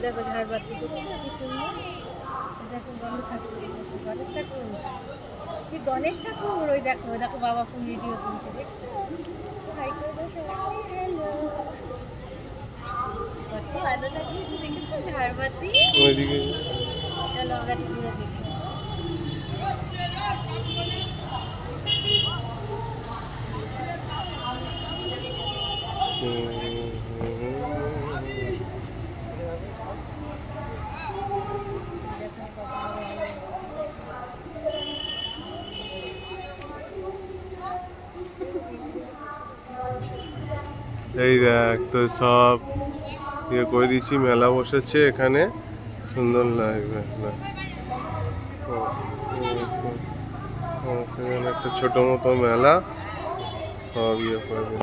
দেখো ঝাড়বাতি করছে কি সুন্দর। দেখো গণেশ ঠাকুর ওই দেখো দেখো বাবা ফুল ভিডিও তুলছে দেখছো। কত ভালো লাগিয়েছে দেখেছো ঝাড়বাতি। চলো আমরা একটু ঘুরে দেখি। এই দেখ তো সব ইয়ে করে দিয়েছি, মেলা বসেছে এখানে, সুন্দর লাগবে। একটা ছোট মতো মেলা সব ইয়ে করে দিন।